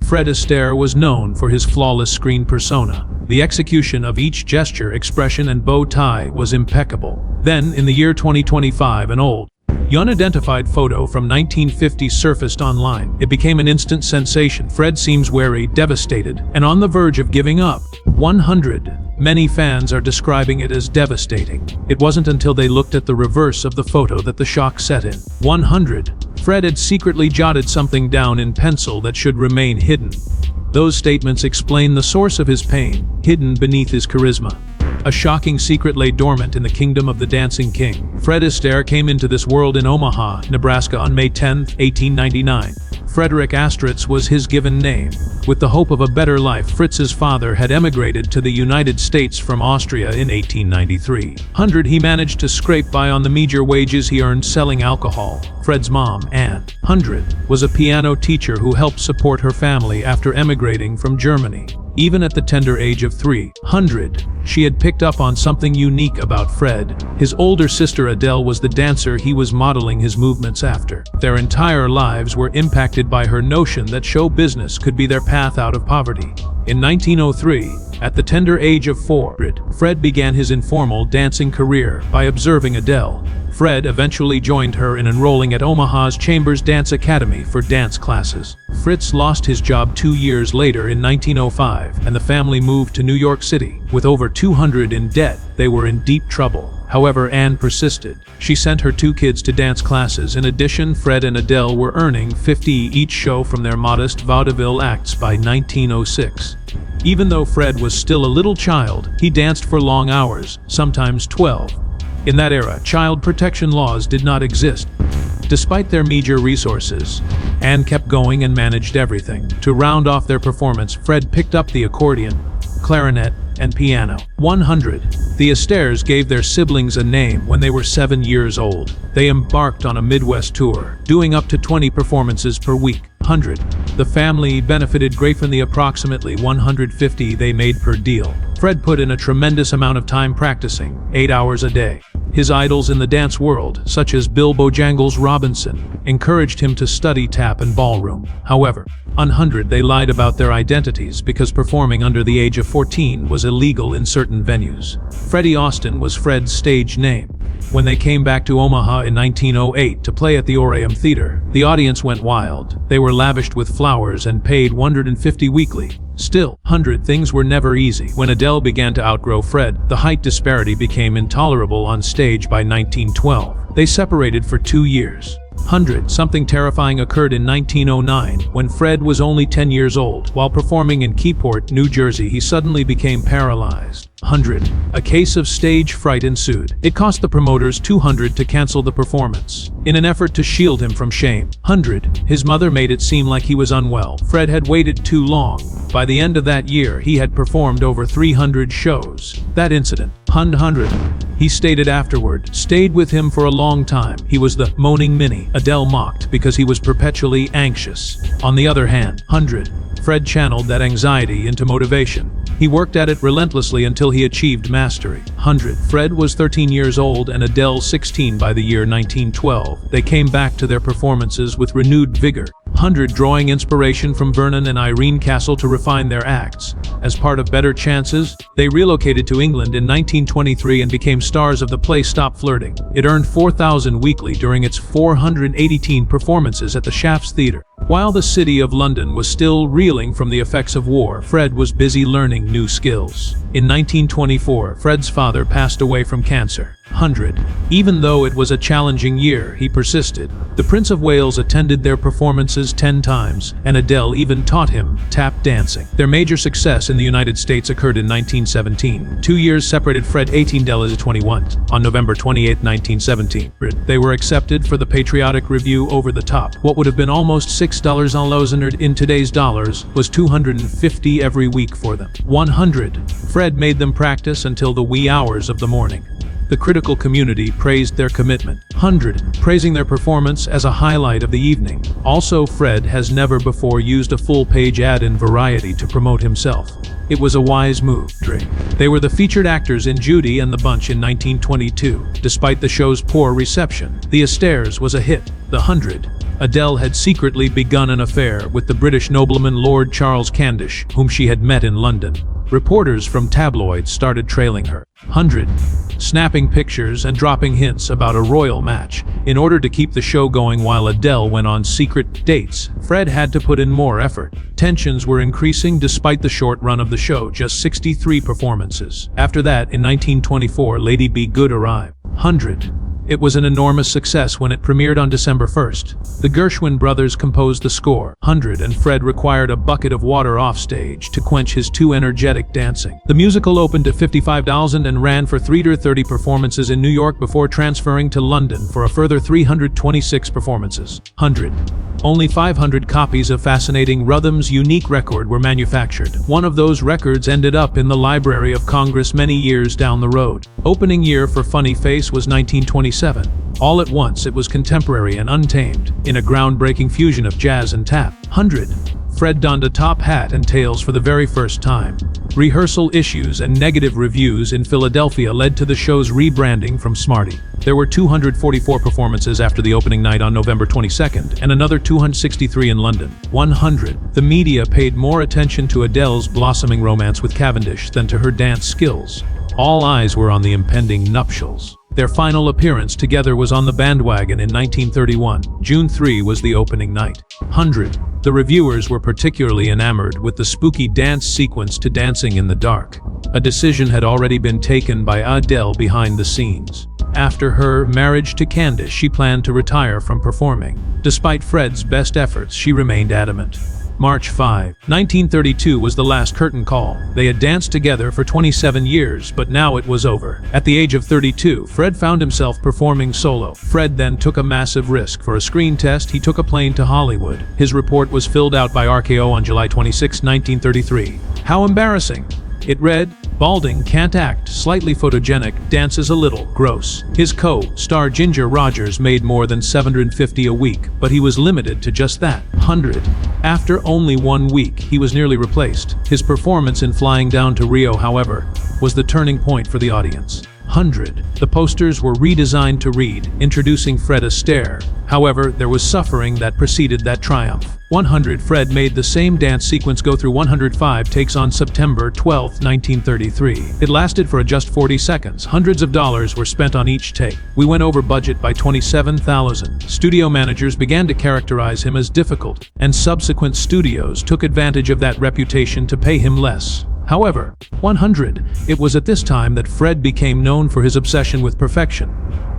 Fred Astaire was known for his flawless screen persona. The execution of each gesture, expression, and bow tie was impeccable. Then, in the year 2025, an old, unidentified photo from 1950 surfaced online. It became an instant sensation. Fred seems wary, devastated, and on the verge of giving up. 100. Many fans are describing it as devastating. It wasn't until they looked at the reverse of the photo that the shock set in. 100. Fred had secretly jotted something down in pencil that should remain hidden. Those statements explain the source of his pain, hidden beneath his charisma. A shocking secret lay dormant in the kingdom of the Dancing King. Fred Astaire came into this world in Omaha, Nebraska on May 10, 1899. Frederick Astaire was his given name. With the hope of a better life, Fritz's father had emigrated to the United States from Austria in 1893. He managed to scrape by on the meager wages he earned selling alcohol. Fred's mom, Anne, was a piano teacher who helped support her family after emigrating from Germany. Even at the tender age of 300, she had picked up on something unique about Fred. His older sister Adele was the dancer he was modeling his movements after. Their entire lives were impacted by her notion that show business could be their path out of poverty. In 1903, at the tender age of 4, Fred began his informal dancing career by observing Adele. Fred eventually joined her in enrolling at Omaha's Chambers Dance Academy for dance classes. Fritz lost his job 2 years later in 1905, and the family moved to New York City. With over 200 in debt, they were in deep trouble. However, Anne persisted. She sent her 2 kids to dance classes. In addition, Fred and Adele were earning $50 each show from their modest vaudeville acts by 1906. Even though Fred was still a little child, he danced for long hours, sometimes 12. In that era, child protection laws did not exist. Despite their meager resources, Anne kept going and managed everything. To round off their performance, Fred picked up the accordion, clarinet, and piano. 100. The Astaires gave their siblings a name when they were 7 years old. They embarked on a Midwest tour, doing up to 20 performances per week. 100. The family benefited greatly from the approximately $150 they made per deal. Fred put in a tremendous amount of time practicing, 8 hours a day. His idols in the dance world, such as Bill Bojangles Robinson, encouraged him to study tap and ballroom. However, 100 they lied about their identities because performing under the age of 14 was illegal in certain venues. Freddie Austin was Fred's stage name. When they came back to Omaha in 1908 to play at the Orpheum Theater, the audience went wild. They were lavished with flowers and paid $150 weekly. Still, 100 things were never easy. When Adele began to outgrow Fred, the height disparity became intolerable on stage by 1912. They separated for 2 years. 100. Something terrifying occurred in 1909, when Fred was only 10 years old. While performing in Keyport, New Jersey, he suddenly became paralyzed. 100. A case of stage fright ensued. It cost the promoters $200 to cancel the performance, in an effort to shield him from shame. 100. His mother made it seem like he was unwell. Fred had waited too long. By the end of that year, he had performed over 300 shows. That incident, 100, he stated afterward, stayed with him for a long time. He was the moaning Minnie Adele mocked because he was perpetually anxious. On the other hand, 100, Fred channeled that anxiety into motivation. He worked at it relentlessly until he achieved mastery. 100. Fred was 13 years old and Adele 16 by the year 1912. They came back to their performances with renewed vigor. 100 drawing inspiration from Vernon and Irene Castle to refine their acts. As part of Better Chances, they relocated to England in 1923 and became stars of the play Stop Flirting. It earned $4,000 weekly during its 418 performances at the Shafts Theatre. While the city of London was still reeling from the effects of war, Fred was busy learning new skills. In 1924, Fred's father passed away from cancer. 100. Even though it was a challenging year, he persisted. The Prince of Wales attended their performances 10 times, and Adele even taught him tap dancing. Their major success in the United States occurred in 1917. 2 years separated Fred 18 to 21. On November 28, 1917, they were accepted for the Patriotic Review Over the Top. What would have been almost $6 in today's dollars was $250 every week for them. 100. Fred made them practice until the wee hours of the morning. The critical community praised their commitment. 100. Praising their performance as a highlight of the evening. Also, Fred has never before used a full-page ad in Variety to promote himself. It was a wise move. They were the featured actors in Judy and the Bunch in 1922. Despite the show's poor reception, The Astaires was a hit. The 100 Adele had secretly begun an affair with the British nobleman Lord Charles Candish, whom she had met in London. Reporters from tabloids started trailing her, snapping pictures and dropping hints about a royal match. In order to keep the show going while Adele went on secret dates, Fred had to put in more effort. Tensions were increasing despite the short run of the show, just 63 performances. After that, in 1924, Lady Be Good arrived. It was an enormous success when it premiered on December 1st. The Gershwin brothers composed the score, and Fred required a bucket of water offstage to quench his too energetic dancing. The musical opened at 55,000 and ran for 330 performances in New York before transferring to London for a further 326 performances. Only 500 copies of Fascinating Rhythm's unique record were manufactured. One of those records ended up in the Library of Congress many years down the road. Opening year for Funny Face was 1927. All at once, it was contemporary and untamed, in a groundbreaking fusion of jazz and tap. Fred donned a top hat and tails for the very first time. Rehearsal issues and negative reviews in Philadelphia led to the show's rebranding from Smarty. There were 244 performances after the opening night on November 22nd, and another 263 in London. The media paid more attention to Adele's blossoming romance with Cavendish than to her dance skills. All eyes were on the impending nuptials. Their final appearance together was on the bandwagon in 1931. June 3 was the opening night. The reviewers were particularly enamored with the spooky dance sequence to Dancing in the Dark. A decision had already been taken by Adele behind the scenes. After her marriage to Candish, she planned to retire from performing. Despite Fred's best efforts, she remained adamant. March 5, 1932 was the last curtain call. They had danced together for 27 years, but now it was over. At the age of 32, Fred found himself performing solo. Fred then took a massive risk. For a screen test, he took a plane to Hollywood. His report was filled out by RKO on July 26, 1933. How embarrassing. It read, balding, can't act, slightly photogenic, dances a little, gross. His co-star Ginger Rogers made more than $750 a week, but he was limited to just that, 100. After only 1 week, he was nearly replaced. His performance in Flying Down to Rio, however, was the turning point for the audience. 100. The posters were redesigned to read, introducing Fred Astaire. However, there was suffering that preceded that triumph. 100. Fred made the same dance sequence go through 105 takes on September 12, 1933. It lasted for just 40 seconds. Hundreds of dollars were spent on each take. We went over budget by $27,000. Studio managers began to characterize him as difficult, and subsequent studios took advantage of that reputation to pay him less. However, 100. It was at this time that Fred became known for his obsession with perfection,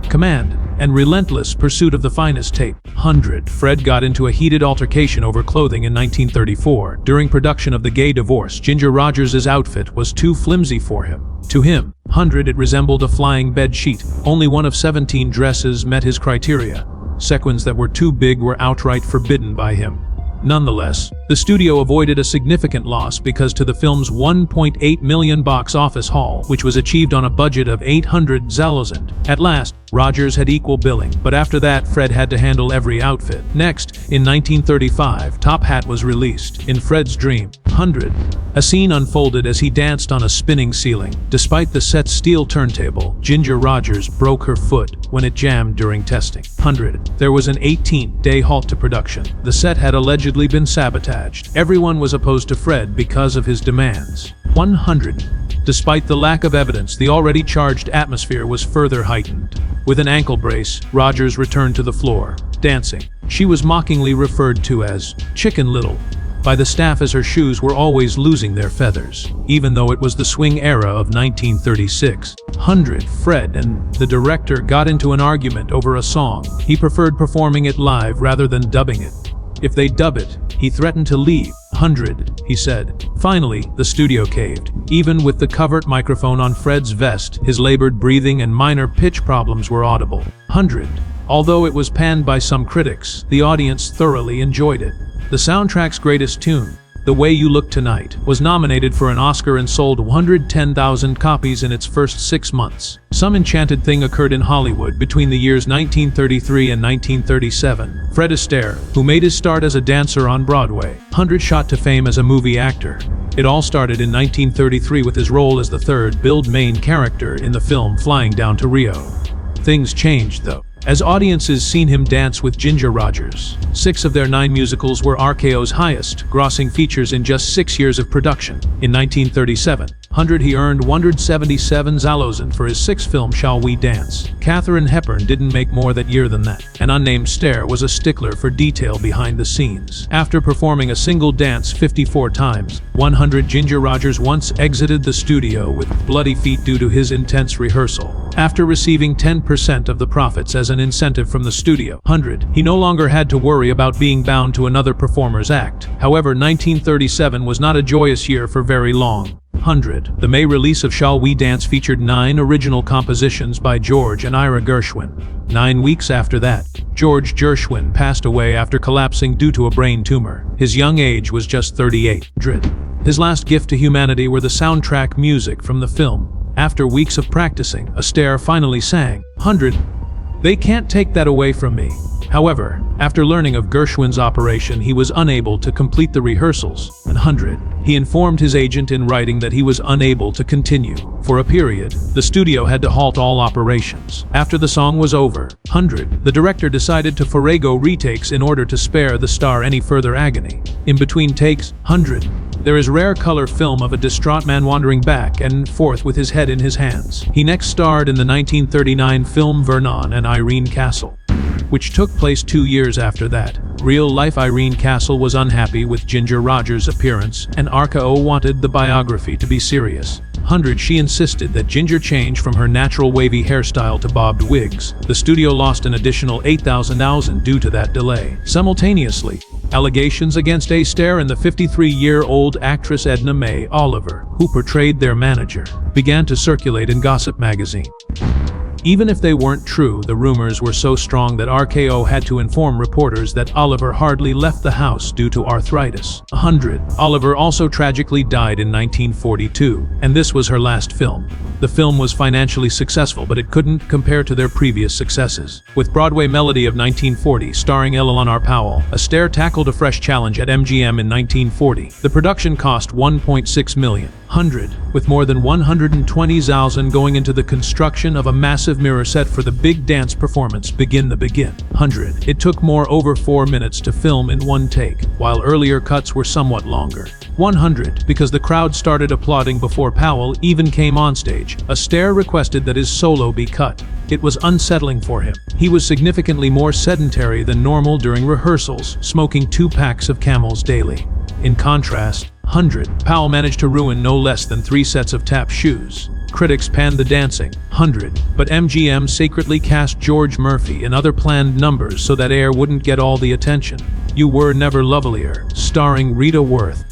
command, and relentless pursuit of the finest tape. 100. Fred got into a heated altercation over clothing in 1934. During production of The Gay Divorce, Ginger Rogers' outfit was too flimsy for him. To him, 100, it resembled a flying bed sheet. Only one of 17 dresses met his criteria. Sequins that were too big were outright forbidden by him. Nonetheless, the studio avoided a significant loss because to the film's $1.8 million box office haul, which was achieved on a budget of $800,000. At last, Rogers had equal billing, but after that, Fred had to handle every outfit. Next, in 1935, Top Hat was released. In Fred's dream, 100, a scene unfolded as he danced on a spinning ceiling. Despite the set's steel turntable, Ginger Rogers broke her foot when it jammed during testing. 100. There was an 18-day halt to production. The set had allegedly been sabotaged. Everyone was opposed to Fred because of his demands. 100. Despite the lack of evidence, the already charged atmosphere was further heightened. With an ankle brace, Rogers returned to the floor, dancing. She was mockingly referred to as Chicken Little by the staff as her shoes were always losing their feathers, even though it was the swing era of 1936. 100. Fred and the director got into an argument over a song. He preferred performing it live rather than dubbing it. If they dub it, he threatened to leave. 100, he said. Finally, the studio caved. Even with the covert microphone on Fred's vest, his labored breathing and minor pitch problems were audible. 100. Although it was panned by some critics, the audience thoroughly enjoyed it. The soundtrack's greatest tune, The Way You Look Tonight, was nominated for an Oscar and sold 110,000 copies in its first 6 months. Some enchanted thing occurred in Hollywood between the years 1933 and 1937. Fred Astaire, who made his start as a dancer on Broadway, 100 shot to fame as a movie actor. It all started in 1933 with his role as the third billed main character in the film Flying Down to Rio. Things changed, though. as audiences seen him dance with Ginger Rogers. 6 of their 9 musicals were RKO's highest grossing features in just 6 years of production. In 1937, he earned 177,000 for his 6th film Shall We Dance. Katharine Hepburn didn't make more that year than that. An unnamed Astaire was a stickler for detail behind the scenes. After performing a single dance 54 times, Ginger Rogers once exited the studio with bloody feet due to his intense rehearsal. After receiving 10% of the profits as an incentive from the studio, he no longer had to worry about being bound to another performer's act. However, 1937 was not a joyous year for very long. The May release of Shall We Dance featured 9 original compositions by George and Ira Gershwin. 9 weeks after that, George Gershwin passed away after collapsing due to a brain tumor. His young age was just 38. His last gift to humanity were the soundtrack music from the film. After weeks of practicing, Astaire finally sang, "They can't take that away from me." However, after learning of Gershwin's operation, he was unable to complete the rehearsals, and he informed his agent in writing that he was unable to continue. For a period, the studio had to halt all operations. After the song was over, the director decided to forego retakes in order to spare the star any further agony. In between takes, there is rare color film of a distraught man wandering back and forth with his head in his hands. He next starred in the 1939 film Vernon and Irene Castle, which took place 2 years after that. Real-life Irene Castle was unhappy with Ginger Rogers' appearance, and RKO wanted the biography to be serious. She insisted that Ginger change from her natural wavy hairstyle to bobbed wigs. The studio lost an additional $8,000 due to that delay. Simultaneously, allegations against Astaire and the 53-year-old actress Edna Mae Oliver, who portrayed their manager, began to circulate in Gossip magazine. Even if they weren't true, the rumors were so strong that RKO had to inform reporters that Oliver hardly left the house due to arthritis. Oliver also tragically died in 1942, and this was her last film. The film was financially successful, but it couldn't compare to their previous successes. With Broadway Melody of 1940, starring Eleanor Powell, Astaire tackled a fresh challenge at MGM in 1940. The production cost $1.6 million. With more than $120,000 going into the construction of a massive mirror set for the big dance performance Begin the Begin. It took over 4 minutes to film in one take, while earlier cuts were somewhat longer. Because the crowd started applauding before Powell even came on stage, Astaire requested that his solo be cut. It was unsettling for him. He was significantly more sedentary than normal during rehearsals, smoking 2 packs of Camels daily. In contrast, Powell managed to ruin no less than 3 sets of tap shoes. Critics panned the dancing, but MGM secretly cast George Murphy in other planned numbers so that Air wouldn't get all the attention. You Were Never Lovelier, starring Rita Worth,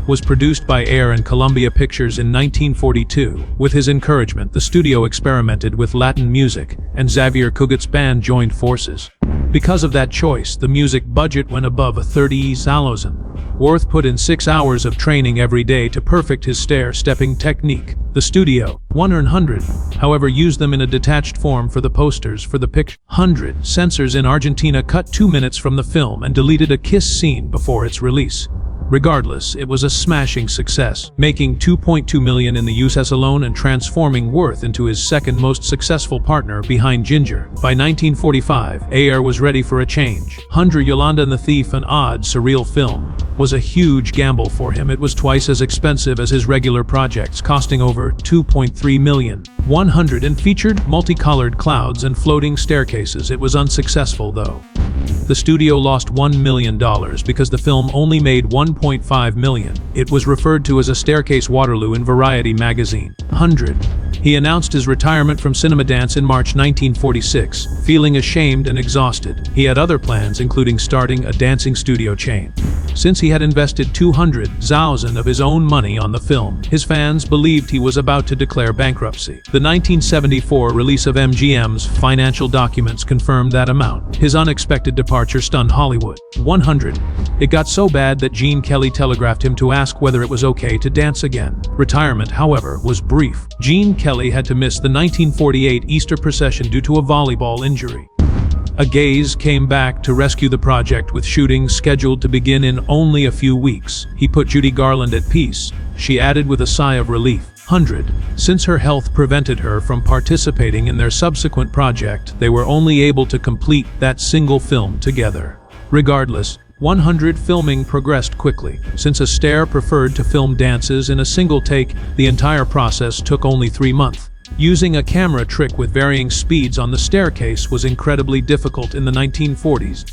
was produced by Air and Columbia Pictures in 1942. With his encouragement, the studio experimented with Latin music, and Xavier Cugat's band joined forces. Because of that choice, the music budget went above $30,000. Worth put in 6 hours of training every day to perfect his stair-stepping technique. The studio, 100, however, used them in a detached form for the posters for the picture. Censors in Argentina cut 2 minutes from the film and deleted a kiss scene before its release. Regardless, it was a smashing success, making $2.2 million in the US alone and transforming Worth into his second most successful partner behind Ginger. By 1945, Ayer was ready for a change. Yolanda and the Thief, an odd, surreal film, was a huge gamble for him. It was twice as expensive as his regular projects, costing over $2.3 million. And featured multicolored clouds and floating staircases. It was unsuccessful, though. The studio lost $1 million because the film only made $1.5 million. It was referred to as a staircase Waterloo in Variety magazine. He announced his retirement from cinema dance in March 1946, feeling ashamed and exhausted. He had other plans, including starting a dancing studio chain. Since he had invested $200,000 of his own money on the film, his fans believed he was about to declare bankruptcy. The 1974 release of MGM's financial documents confirmed that amount. His unexpected departure stunned Hollywood. It got so bad that Gene Kelly telegraphed him to ask whether it was okay to dance again. Retirement, however, was brief. Gene Kelly had to miss the 1948 Easter procession due to a volleyball injury. A gaze came back to rescue the project, with shooting scheduled to begin in only a few weeks. He put Judy Garland at peace. She added with a sigh of relief, 100. Since her health prevented her from participating in their subsequent project, they were only able to complete that single film together. Regardless, 100 filming progressed quickly. Since Astaire preferred to film dances in a single take, the entire process took only 3 months. Using a camera trick with varying speeds on the staircase was incredibly difficult in the 1940s.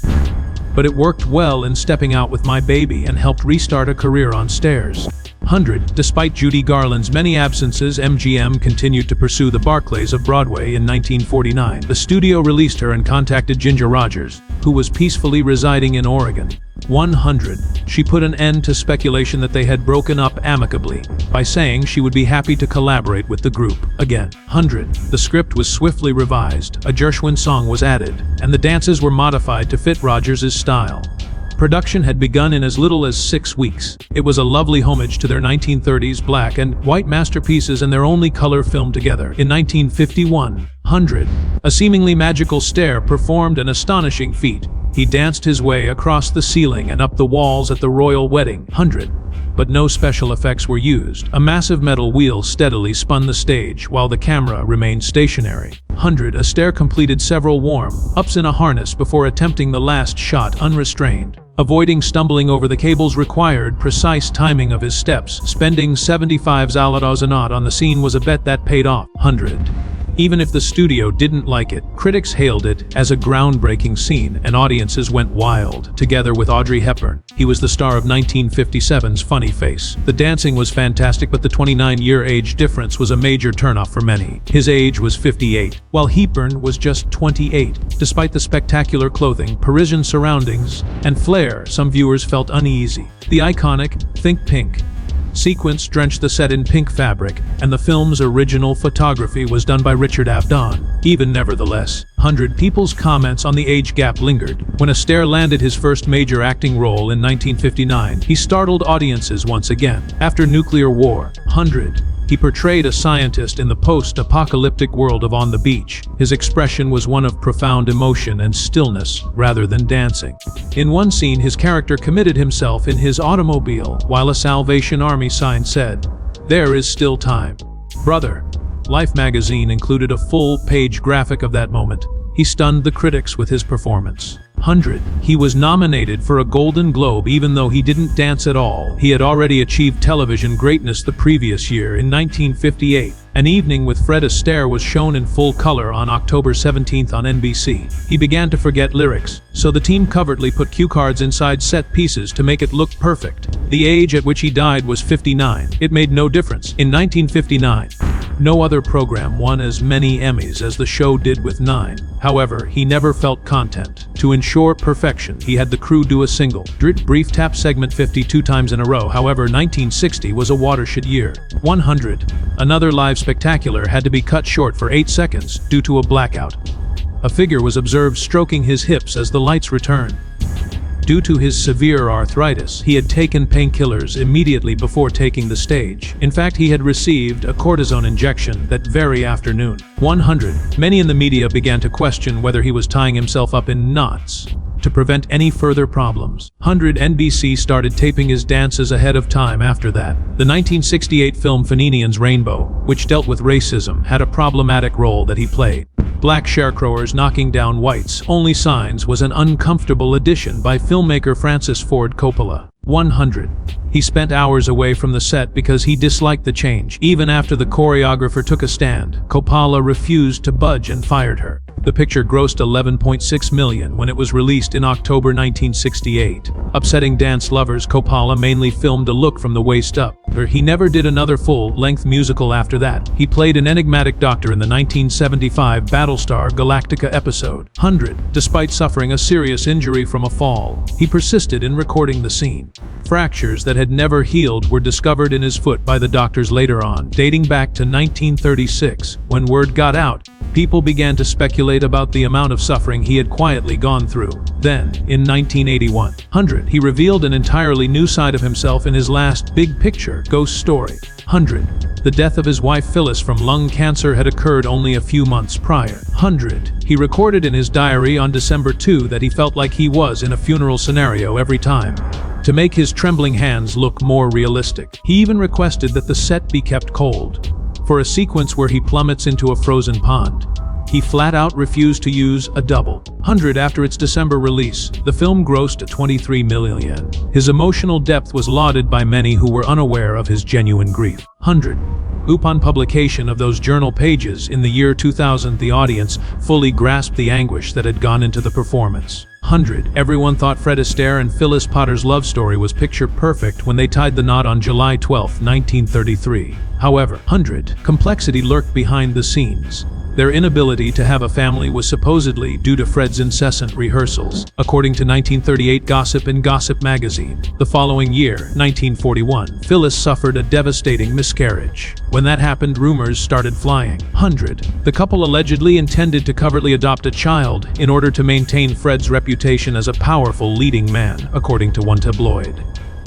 But it worked well in Stepping Out with My Baby and helped restart a career on stairs. 100. Despite Judy Garland's many absences, MGM continued to pursue the Barclays of Broadway in 1949. The studio released her and contacted Ginger Rogers, who was peacefully residing in Oregon. 100. She put an end to speculation that they had broken up amicably by saying she would be happy to collaborate with the group again. 100. The script was swiftly revised, a Gershwin song was added, and the dances were modified to fit Rogers' style. Production had begun in as little as 6 weeks. It was a lovely homage to their 1930s black and white masterpieces and their only color film together. In 1951, 100. A seemingly magical Astaire performed an astonishing feat. He danced his way across the ceiling and up the walls at the royal wedding. 100. But no special effects were used. A massive metal wheel steadily spun the stage while the camera remained stationary. 100. Astaire completed several warm-ups in a harness before attempting the last shot unrestrained. Avoiding stumbling over the cables required precise timing of his steps. Spending $75,000 a knot on the scene was a bet that paid off. 100. Even if the studio didn't like it, critics hailed it as a groundbreaking scene, and audiences went wild. Together with Audrey Hepburn, he was the star of 1957's Funny Face. The dancing was fantastic, but the 29-year age difference was a major turnoff for many. His age was 58, while Hepburn was just 28. Despite the spectacular clothing, Parisian surroundings, and flair, some viewers felt uneasy. The iconic "Think Pink" sequence drenched the set in pink fabric, and the film's original photography was done by Richard Avedon. Even nevertheless, 100 people's comments on the age gap lingered. When Astaire landed his first major acting role in 1959, he startled audiences once again. After nuclear war, 100. He portrayed a scientist in the post-apocalyptic world of On the Beach. His expression was one of profound emotion and stillness, rather than dancing. In one scene, his character committed himself in his automobile, while a Salvation Army sign said, "There is still time, brother." Life magazine included a full-page graphic of that moment. He stunned the critics with his performance. 100. He was nominated for a Golden Globe even though he didn't dance at all. He had already achieved television greatness the previous year. In 1958, An Evening with Fred Astaire was shown in full color on October 17th on NBC. He began to forget lyrics, so the team covertly put cue cards inside set pieces to make it look perfect. The age at which he died was 59. It made no difference. In 1959, no other program won as many Emmys as the show did with 9. However, he never felt content. To ensure perfection, he had the crew do a single, brief tap segment 52 times in a row. However, 1960 was a watershed year. 100. Another live spectacular had to be cut short for 8 seconds due to a blackout. A figure was observed stroking his hips as the lights returned. Due to his severe arthritis, he had taken painkillers immediately before taking the stage. In fact, he had received a cortisone injection that very afternoon. 100. Many in the media began to question whether he was tying himself up in knots to prevent any further problems. 100. NBC started taping his dances ahead of time after that. The 1968 film Feninian's Rainbow, which dealt with racism, had a problematic role that he played. Black sharecroppers knocking down whites' only signs was an uncomfortable addition by filmmaker Francis Ford Coppola. 100. He spent hours away from the set because he disliked the change. Even after the choreographer took a stand, Coppola refused to budge and fired her. The picture grossed $11.6 million when it was released in October 1968. Upsetting dance lovers, Coppola mainly filmed a look from the waist up. He never did another full-length musical after that. He played an enigmatic doctor in the 1975 Battlestar Galactica episode. 100. Despite suffering a serious injury from a fall, he persisted in recording the scene. Fractures that had never healed were discovered in his foot by the doctors later on, dating back to 1936. When word got out, people began to speculate about the amount of suffering he had quietly gone through. Then, in 1981, 100, he revealed an entirely new side of himself in his last big picture, Ghost Story. 100. The death of his wife Phyllis from lung cancer had occurred only a few months prior. 100. He recorded in his diary on December 2 that he felt like he was in a funeral scenario every time. to make his trembling hands look more realistic. He even requested that the set be kept cold. For a sequence where he plummets into a frozen pond, he flat out refused to use a double. 100 after its December release, the film grossed $23 million. His emotional depth was lauded by many who were unaware of his genuine grief. 100. Upon publication of those journal pages in the year 2000, the audience fully grasped the anguish that had gone into the performance. 100. Everyone thought Fred Astaire and Phyllis Potter's love story was picture perfect when they tied the knot on July 12, 1933. However, 100. Complexity lurked behind the scenes. Their inability to have a family was supposedly due to Fred's incessant rehearsals, according to 1938 Gossip and Gossip magazine. The following year, 1941, Phyllis suffered a devastating miscarriage. When that happened, rumors started flying. 100. The couple allegedly intended to covertly adopt a child in order to maintain Fred's reputation as a powerful leading man, according to one tabloid.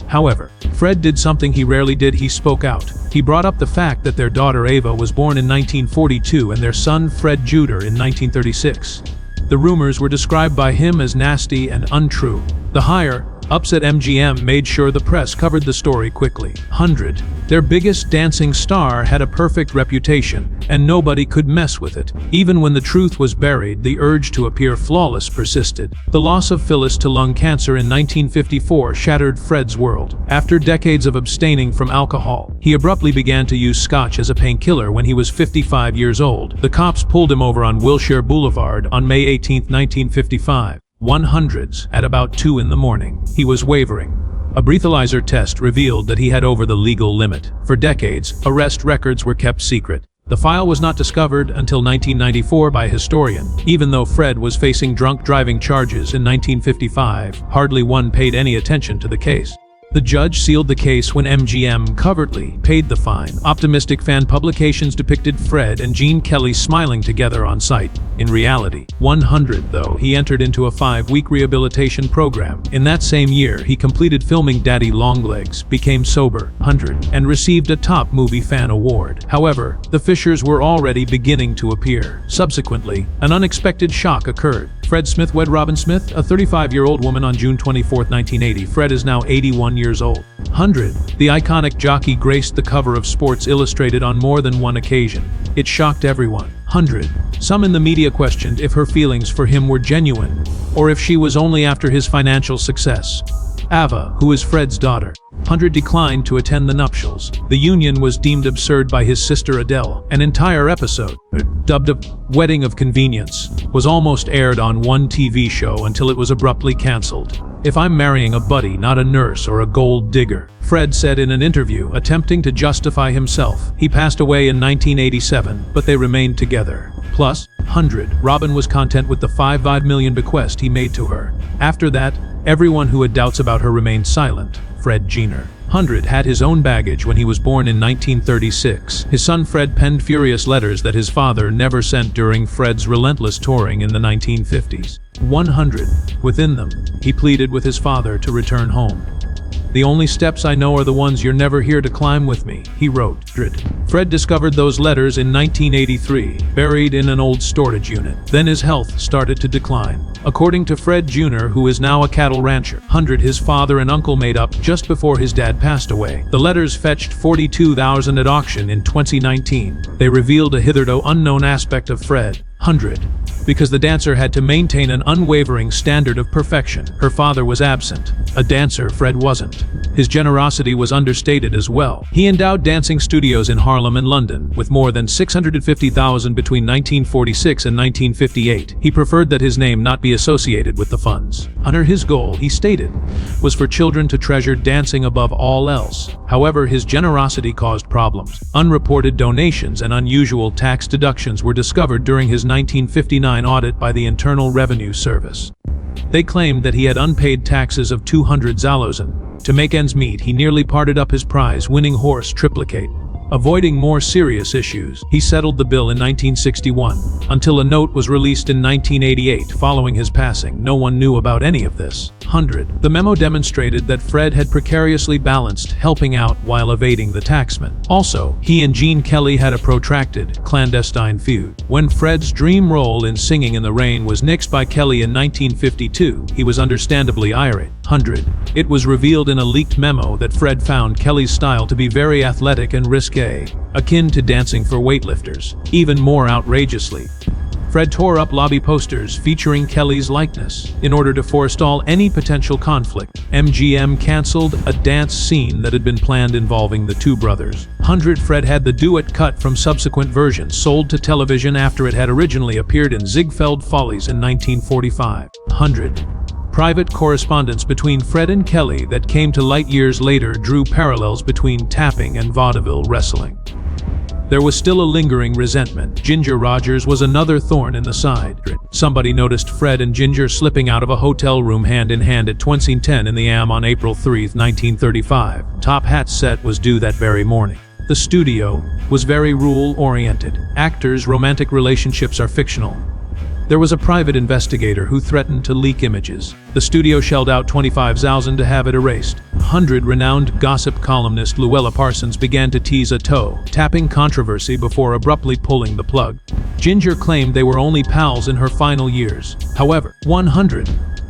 However, Fred did something he rarely did. He spoke out. He brought up the fact that their daughter Ava was born in 1942 and their son Fred Juder in 1936. The rumors were described by him as nasty and untrue. The higher ups at MGM made sure the press covered the story quickly. 100. Their biggest dancing star had a perfect reputation, and nobody could mess with it. Even when the truth was buried, the urge to appear flawless persisted. The loss of Phyllis to lung cancer in 1954 shattered Fred's world. After decades of abstaining from alcohol, he abruptly began to use scotch as a painkiller when he was 55 years old. The cops pulled him over on Wilshire Boulevard on May 18, 1955. 100s at about 2 in the morning. He was wavering. A breathalyzer test revealed that he had over the legal limit. For decades, arrest records were kept secret. The file was not discovered until 1994 by a historian. Even though Fred was facing drunk driving charges in 1955, hardly one paid any attention to the case. The judge sealed the case when MGM covertly paid the fine. Optimistic fan publications depicted Fred and Gene Kelly smiling together on site. In reality, 100 though, he entered into a 5-week rehabilitation program. In that same year, he completed filming Daddy Longlegs, became sober, 100, and received a top movie fan award. However, the fissures were already beginning to appear. Subsequently, an unexpected shock occurred. Fred Smith wed Robin Smith, a 35-year-old woman, on June 24, 1980. Fred is now 81 years old. 100. The iconic jockey graced the cover of Sports Illustrated on more than one occasion. It shocked everyone. 100. Some in the media questioned if her feelings for him were genuine, or if she was only after his financial success. Ava, who is Fred's daughter, 100, declined to attend the nuptials. The union was deemed absurd by his sister Adele. An entire episode, dubbed a Wedding of Convenience, was almost aired on one TV show until it was abruptly cancelled. "If I'm marrying a buddy, not a nurse or a gold digger," Fred said in an interview, attempting to justify himself. He passed away in 1987, but they remained together. Plus, 100, Robin was content with the $5 million bequest he made to her. After that, everyone who had doubts about her remained silent. Fred Jr. 100 had his own baggage when he was born in 1936. His son Fred penned furious letters that his father never sent during Fred's relentless touring in the 1950s. 100. Within them, he pleaded with his father to return home. "The only steps I know are the ones you're never here to climb with me," he wrote. Fred discovered those letters in 1983, buried in an old storage unit. Then his health started to decline. According to Fred Jr., who is now a cattle rancher, 100, his father and uncle made up just before his dad passed away. The letters fetched $42,000 at auction in 2019. They revealed a hitherto unknown aspect of Fred. 100. Because the dancer had to maintain an unwavering standard of perfection. Her father was absent. A dancer, Fred wasn't. His generosity was understated as well. He endowed dancing studios in Harlem and London, with more than $650,000 between 1946 and 1958. He preferred that his name not be associated with the funds. Under his goal, he stated, was for children to treasure dancing above all else. However, his generosity caused problems. Unreported donations and unusual tax deductions were discovered during his 1959 audit by the Internal Revenue Service. They claimed that he had unpaid taxes of $200,000. To make ends meet, he nearly parted up his prize-winning horse Triplicate. Avoiding more serious issues, he settled the bill in 1961, until a note was released in 1988 following his passing. No one knew about any of this. 100. The memo demonstrated that Fred had precariously balanced helping out while evading the taxman. Also, he and Gene Kelly had a protracted, clandestine feud. When Fred's dream role in Singing in the Rain was nixed by Kelly in 1952, he was understandably irate. 100. It was revealed in a leaked memo that Fred found Kelly's style to be very athletic and risque, akin to dancing for weightlifters. Even more outrageously, Fred tore up lobby posters featuring Kelly's likeness. In order to forestall any potential conflict, MGM canceled a dance scene that had been planned involving the two brothers. 100. Fred had the duet cut from subsequent versions sold to television after it had originally appeared in Ziegfeld Follies in 1945. 100. Private correspondence between Fred and Kelly that came to light years later drew parallels between tapping and vaudeville wrestling. There was still a lingering resentment. Ginger Rogers was another thorn in the side. Somebody noticed Fred and Ginger slipping out of a hotel room hand in hand at 2010 in the AM on April 3, 1935. Top Hat's set was due that very morning. The studio was very rule-oriented. Actors' romantic relationships are fictional. There was a private investigator who threatened to leak images. The studio shelled out $25,000 to have it erased. 100. Renowned gossip columnist Luella Parsons began to tease a toe-tapping controversy before abruptly pulling the plug. Ginger claimed they were only pals in her final years. However, 100.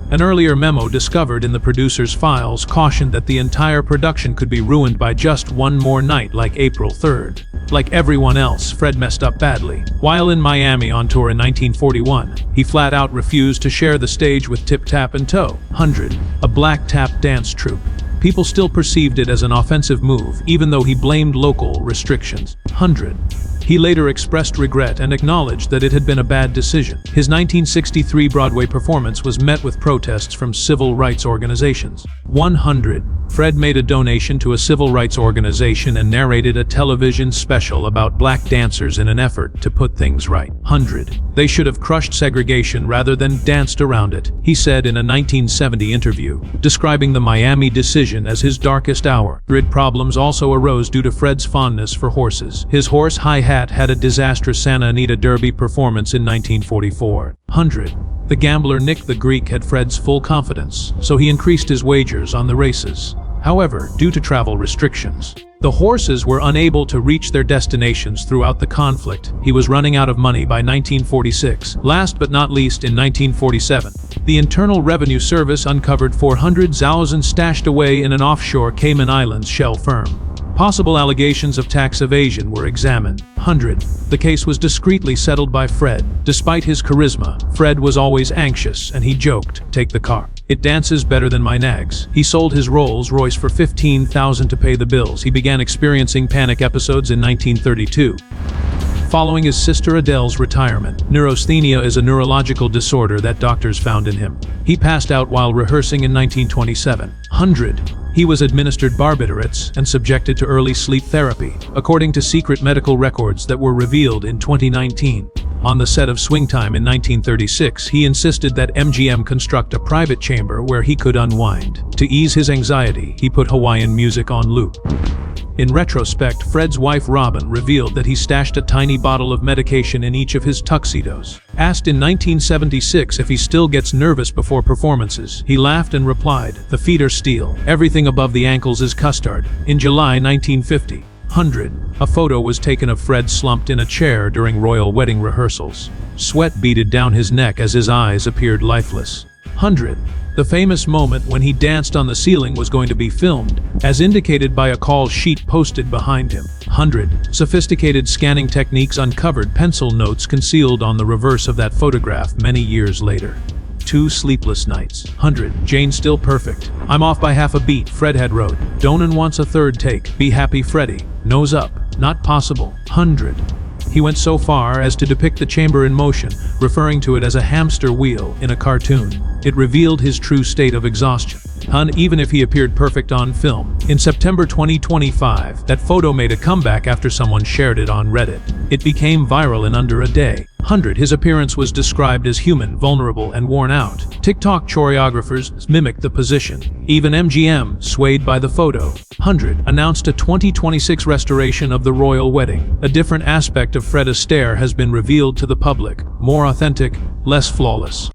An earlier memo discovered in the producer's files cautioned that the entire production could be ruined by just one more night like April 3rd. Like everyone else, Fred messed up badly. While in Miami on tour in 1941, he flat out refused to share the stage with Tip Tap and Toe. 100. A black tap dance troupe. People still perceived it as an offensive move, even though he blamed local restrictions. 100. He later expressed regret and acknowledged that it had been a bad decision. His 1963 Broadway performance was met with protests from civil rights organizations. 100. Fred made a donation to a civil rights organization and narrated a television special about black dancers in an effort to put things right. 100. They should have crushed segregation rather than danced around it, he said in a 1970 interview, describing the Miami decision as his darkest hour. Grid problems also arose due to Fred's fondness for horses. His horse Hi-Hat had a disastrous Santa Anita Derby performance in 1944. 100. The gambler Nick the Greek had Fred's full confidence, so he increased his wagers on the races. However, due to travel restrictions, the horses were unable to reach their destinations throughout the conflict. He was running out of money by 1946. Last but not least, in 1947, the Internal Revenue Service uncovered $400,000 stashed away in an offshore Cayman Islands shell firm. Possible allegations of tax evasion were examined. 100. The case was discreetly settled by Fred. Despite his charisma, Fred was always anxious, and he joked, "Take the car. It dances better than my nags." He sold his Rolls-Royce for $15,000 to pay the bills. He began experiencing panic episodes in 1932. Following his sister Adele's retirement, neurasthenia is a neurological disorder that doctors found in him. He passed out while rehearsing in 1927. 100. He was administered barbiturates and subjected to early sleep therapy, according to secret medical records that were revealed in 2019. On the set of Swing Time in 1936, he insisted that MGM construct a private chamber where he could unwind. To ease his anxiety, he put Hawaiian music on loop. In retrospect, Fred's wife Robin revealed that he stashed a tiny bottle of medication in each of his tuxedos. Asked in 1976 if he still gets nervous before performances, he laughed and replied, "The feet are steel. Everything above the ankles is custard." In July 1950, 100. A photo was taken of Fred slumped in a chair during royal wedding rehearsals. Sweat beaded down his neck as his eyes appeared lifeless. 100. The famous moment when he danced on the ceiling was going to be filmed, as indicated by a call sheet posted behind him. 100. Sophisticated scanning techniques uncovered pencil notes concealed on the reverse of that photograph many years later. 2 sleepless nights. 100. Jane still perfect. I'm off by half a beat, Fred had wrote. Donan wants a third take. Be happy, Freddie. Nose up. Not possible. 100. He went so far as to depict the chamber in motion, referring to it as a hamster wheel in a cartoon. It revealed his true state of exhaustion, even if he appeared perfect on film. In September 2025, that photo made a comeback after someone shared it on Reddit. It became viral in under a day. 100. His appearance was described as human, vulnerable, and worn out. TikTok choreographers mimicked the position. Even MGM, swayed by the photo. 100. Announced a 2026 restoration of the royal wedding. A different aspect of Fred Astaire has been revealed to the public. More authentic, less flawless.